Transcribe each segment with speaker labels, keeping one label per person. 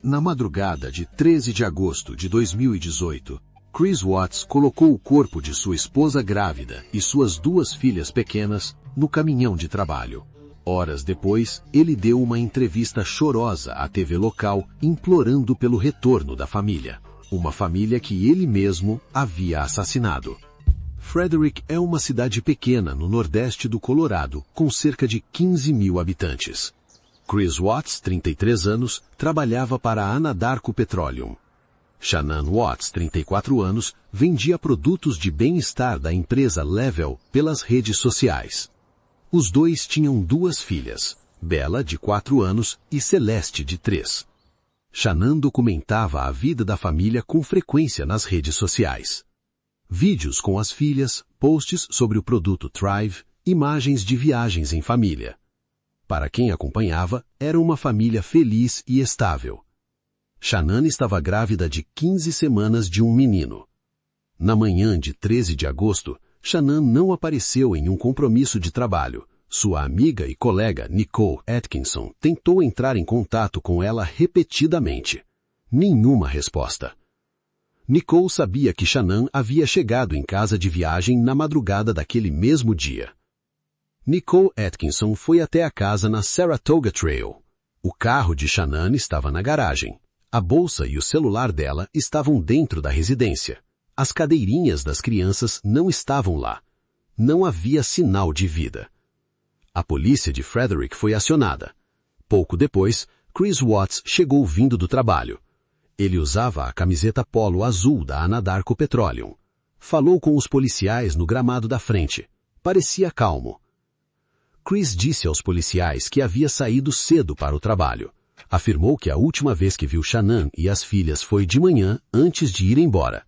Speaker 1: Na madrugada de 13 de agosto de 2018, Chris Watts colocou o corpo de sua esposa grávida e suas duas filhas pequenas no caminhão de trabalho. Horas depois, ele deu uma entrevista chorosa à TV local, implorando pelo retorno da família. Uma família que ele mesmo havia assassinado. Frederick é uma cidade pequena no nordeste do Colorado, com cerca de 15 mil habitantes. Chris Watts, 33 anos, trabalhava para a Anadarko Petroleum. Shannan Watts, 34 anos, vendia produtos de bem-estar da empresa Level pelas redes sociais. Os dois tinham duas filhas, Bella, de 4 anos, e Celeste, de 3. Shannan documentava a vida da família com frequência nas redes sociais. Vídeos com as filhas, posts sobre o produto Thrive, imagens de viagens em família. Para quem acompanhava, era uma família feliz e estável. Shannan estava grávida de 15 semanas de um menino. Na manhã de 13 de agosto, Shannan não apareceu em um compromisso de trabalho. Sua amiga e colega Nicole Atkinson tentou entrar em contato com ela repetidamente. Nenhuma resposta. Nicole sabia que Shannan havia chegado em casa de viagem na madrugada daquele mesmo dia. Nicole Atkinson foi até a casa na Saratoga Trail. O carro de Shannan estava na garagem. A bolsa e o celular dela estavam dentro da residência. As cadeirinhas das crianças não estavam lá. Não havia sinal de vida. A polícia de Frederick foi acionada. Pouco depois, Chris Watts chegou vindo do trabalho. Ele usava a camiseta polo azul da Anadarko Petroleum. Falou com os policiais no gramado da frente. Parecia calmo. Chris disse aos policiais que havia saído cedo para o trabalho. Afirmou que a última vez que viu Shannan e as filhas foi de manhã, antes de ir embora.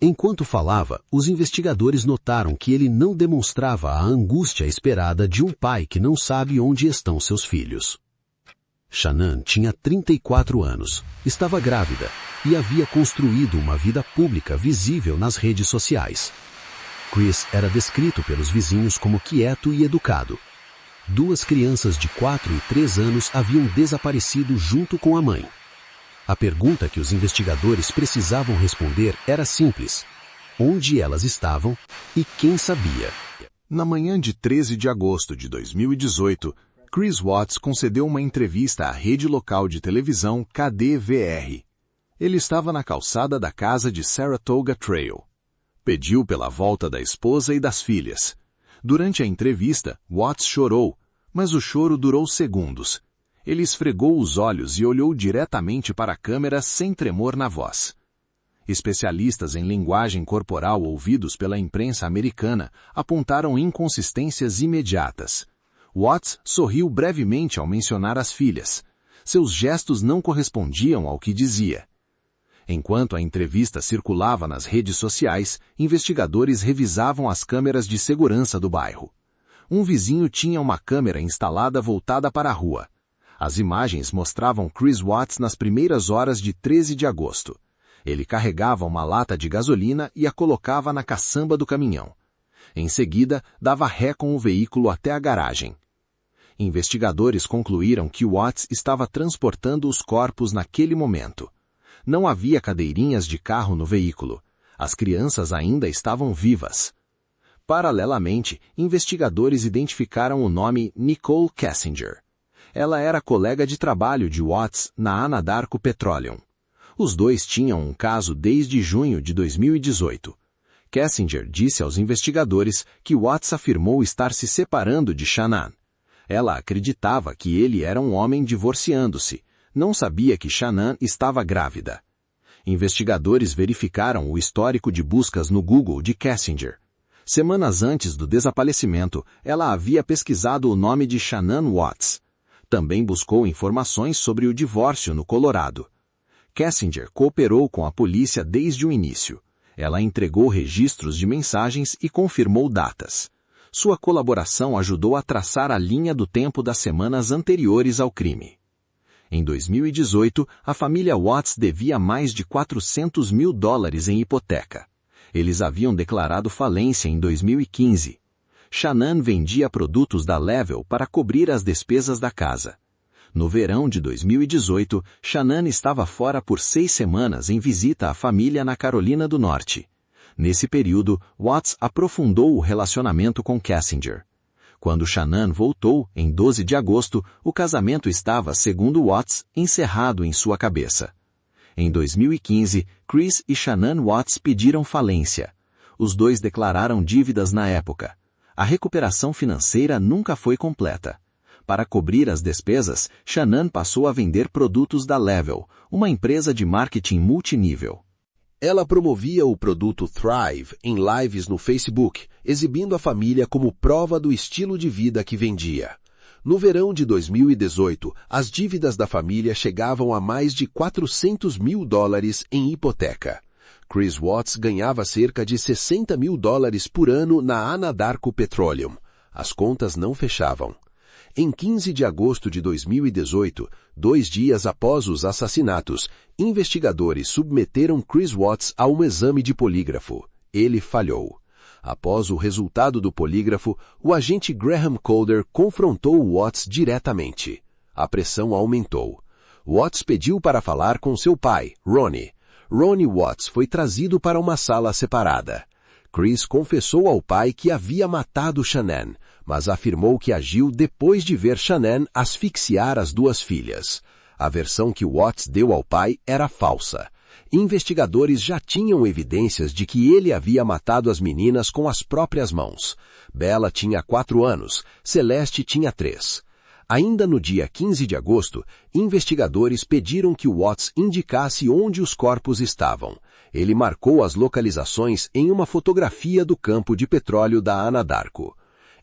Speaker 1: Enquanto falava, os investigadores notaram que ele não demonstrava a angústia esperada de um pai que não sabe onde estão seus filhos. Shannan tinha 34 anos, estava grávida e havia construído uma vida pública visível nas redes sociais. Chris era descrito pelos vizinhos como quieto e educado. Duas crianças de 4 e 3 anos haviam desaparecido junto com a mãe. A pergunta que os investigadores precisavam responder era simples: onde elas estavam e quem sabia?
Speaker 2: Na manhã de 13 de agosto de 2018, Chris Watts concedeu uma entrevista à rede local de televisão KDVR. Ele estava na calçada da casa de Saratoga Trail. Pediu pela volta da esposa e das filhas. Durante a entrevista, Watts chorou, mas o choro durou segundos. Ele esfregou os olhos e olhou diretamente para a câmera sem tremor na voz. Especialistas em linguagem corporal ouvidos pela imprensa americana apontaram inconsistências imediatas. Watts sorriu brevemente ao mencionar as filhas. Seus gestos não correspondiam ao que dizia. Enquanto a entrevista circulava nas redes sociais, investigadores revisavam as câmeras de segurança do bairro. Um vizinho tinha uma câmera instalada voltada para a rua. As imagens mostravam Chris Watts nas primeiras horas de 13 de agosto. Ele carregava uma lata de gasolina e a colocava na caçamba do caminhão. Em seguida, dava ré com o veículo até a garagem. Investigadores concluíram que Watts estava transportando os corpos naquele momento. Não havia cadeirinhas de carro no veículo. As crianças ainda estavam vivas. Paralelamente, investigadores identificaram o nome Nicole Kessinger. Ela era colega de trabalho de Watts na Anadarko Petroleum. Os dois tinham um caso desde junho de 2018. Kessinger disse aos investigadores que Watts afirmou estar se separando de Shannan. Ela acreditava que ele era um homem divorciando-se. Não sabia que Shannan estava grávida. Investigadores verificaram o histórico de buscas no Google de Kessinger. Semanas antes do desaparecimento, ela havia pesquisado o nome de Shannan Watts. Também buscou informações sobre o divórcio no Colorado. Kessinger cooperou com a polícia desde o início. Ela entregou registros de mensagens e confirmou datas. Sua colaboração ajudou a traçar a linha do tempo das semanas anteriores ao crime. Em 2018, a família Watts devia mais de $400 mil em hipoteca. Eles haviam declarado falência em 2015. Shannan vendia produtos da Level para cobrir as despesas da casa. No verão de 2018, Shannon estava fora por 6 semanas em visita à família na Carolina do Norte. Nesse período, Watts aprofundou o relacionamento com Kessinger. Quando Shannon voltou, em 12 de agosto, o casamento estava, segundo Watts, encerrado em sua cabeça. Em 2015, Chris e Shannon Watts pediram falência. Os dois declararam dívidas na época. A recuperação financeira nunca foi completa. Para cobrir as despesas, Shannon passou a vender produtos da Level, uma empresa de marketing multinível.
Speaker 1: Ela promovia o produto Thrive em lives no Facebook, exibindo a família como prova do estilo de vida que vendia. No verão de 2018, as dívidas da família chegavam a mais de $400 mil em hipoteca. Chris Watts ganhava cerca de $60 mil por ano na Anadarko Petroleum. As contas não fechavam. Em 15 de agosto de 2018, 2 dias após os assassinatos, investigadores submeteram Chris Watts a um exame de polígrafo. Ele falhou. Após o resultado do polígrafo, o agente Graham Calder confrontou Watts diretamente. A pressão aumentou. Watts pediu para falar com seu pai, Ronnie. Ronnie Watts foi trazido para uma sala separada. Chris confessou ao pai que havia matado Shannon, mas afirmou que agiu depois de ver Shannon asfixiar as 2 filhas. A versão que Watts deu ao pai era falsa. Investigadores já tinham evidências de que ele havia matado as meninas com as próprias mãos. Bella tinha 4 anos, Celeste tinha 3. Ainda no dia 15 de agosto, investigadores pediram que Watts indicasse onde os corpos estavam. Ele marcou as localizações em uma fotografia do campo de petróleo da Anadarko.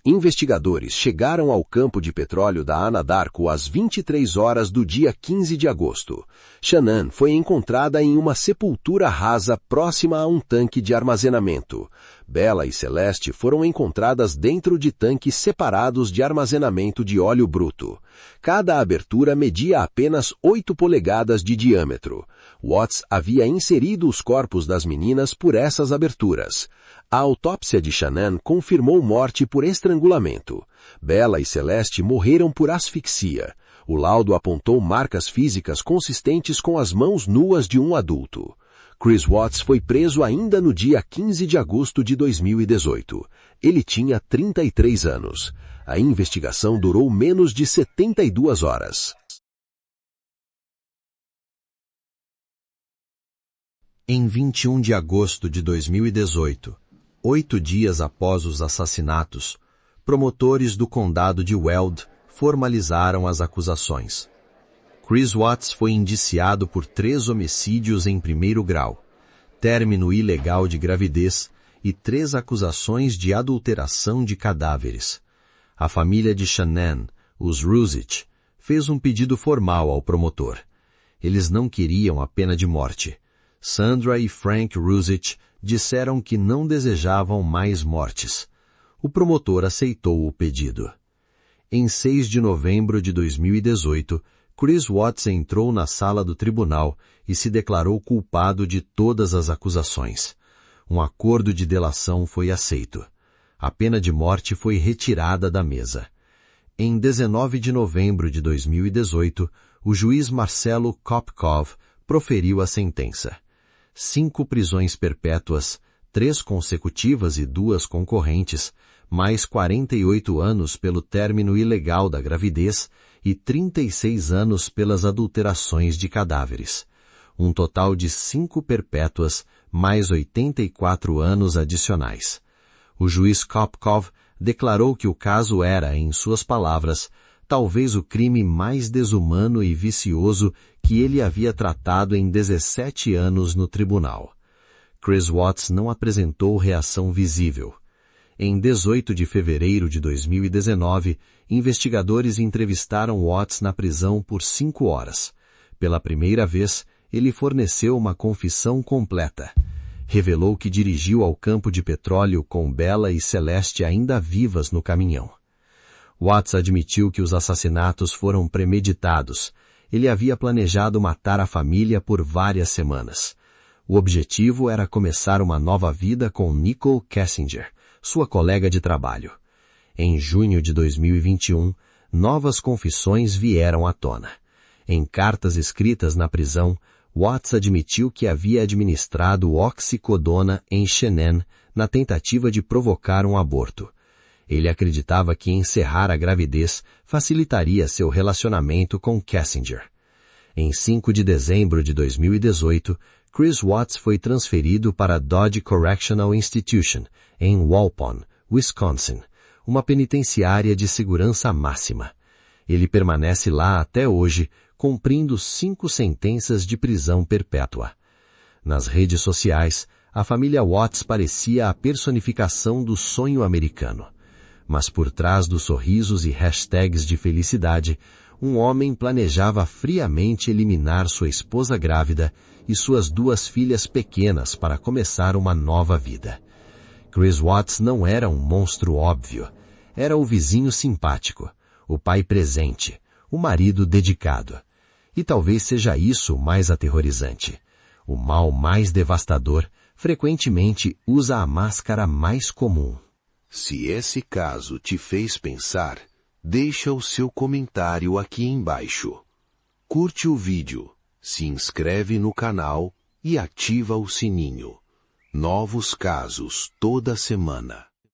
Speaker 1: Investigadores chegaram ao campo de petróleo da Anadarko às 23 horas do dia 15 de agosto. Shannon foi encontrada em uma sepultura rasa próxima a um tanque de armazenamento. Bella e Celeste foram encontradas dentro de tanques separados de armazenamento de óleo bruto. Cada abertura media apenas 8 polegadas de diâmetro. Watts havia inserido os corpos das meninas por essas aberturas. A autópsia de Shannon confirmou morte por estrangulamento. Bella e Celeste morreram por asfixia. O laudo apontou marcas físicas consistentes com as mãos nuas de um adulto. Chris Watts foi preso ainda no dia 15 de agosto de 2018. Ele tinha 33 anos. A investigação durou menos de 72 horas.
Speaker 2: Em 21 de agosto de 2018, 8 dias após os assassinatos, promotores do condado de Weld formalizaram as acusações. Chris Watts foi indiciado por 3 homicídios em primeiro grau, término ilegal de gravidez e 3 acusações de adulteração de cadáveres. A família de Shannon, os Ruzich, fez um pedido formal ao promotor. Eles não queriam a pena de morte. Sandra e Frank Ruzich disseram que não desejavam mais mortes. O promotor aceitou o pedido. Em 6 de novembro de 2018, Chris Watts entrou na sala do tribunal e se declarou culpado de todas as acusações. Um acordo de delação foi aceito. A pena de morte foi retirada da mesa. Em 19 de novembro de 2018, o juiz Marcelo Kopkov proferiu a sentença. 5 prisões perpétuas, 3 consecutivas e 2 concorrentes, mais 48 anos pelo término ilegal da gravidez e 36 anos pelas adulterações de cadáveres. Um total de 5 perpétuas, mais 84 anos adicionais. O juiz Kopkov declarou que o caso era, em suas palavras, talvez o crime mais desumano e vicioso que ele havia tratado em 17 anos no tribunal. Chris Watts não apresentou reação visível. Em 18 de fevereiro de 2019, investigadores entrevistaram Watts na prisão por 5 horas. Pela primeira vez, ele forneceu uma confissão completa. Revelou que dirigiu ao campo de petróleo com Bella e Celeste ainda vivas no caminhão. Watts admitiu que os assassinatos foram premeditados. Ele havia planejado matar a família por várias semanas. O objetivo era começar uma nova vida com Nicole Kessinger, sua colega de trabalho. Em junho de 2021,
Speaker 1: novas confissões vieram à tona. Em cartas escritas na prisão, Watts admitiu que havia administrado oxicodona em Shanann na tentativa de provocar um aborto. Ele acreditava que encerrar a gravidez facilitaria seu relacionamento com Kessinger. Em 5 de dezembro de 2018, Chris Watts foi transferido para a Dodge Correctional Institution, em Waupun, Wisconsin, uma penitenciária de segurança máxima. Ele permanece lá até hoje, cumprindo 5 sentenças de prisão perpétua. Nas redes sociais, a família Watts parecia a personificação do sonho americano. Mas por trás dos sorrisos e hashtags de felicidade, um homem planejava friamente eliminar sua esposa grávida e suas 2 filhas pequenas para começar uma nova vida. Chris Watts não era um monstro óbvio. Era o vizinho simpático, o pai presente, o marido dedicado. E talvez seja isso o mais aterrorizante. O mal mais devastador frequentemente usa a máscara mais comum.
Speaker 2: Se esse caso te fez pensar, deixa o seu comentário aqui embaixo. Curte o vídeo, se inscreve no canal e ativa o sininho. Novos casos toda semana.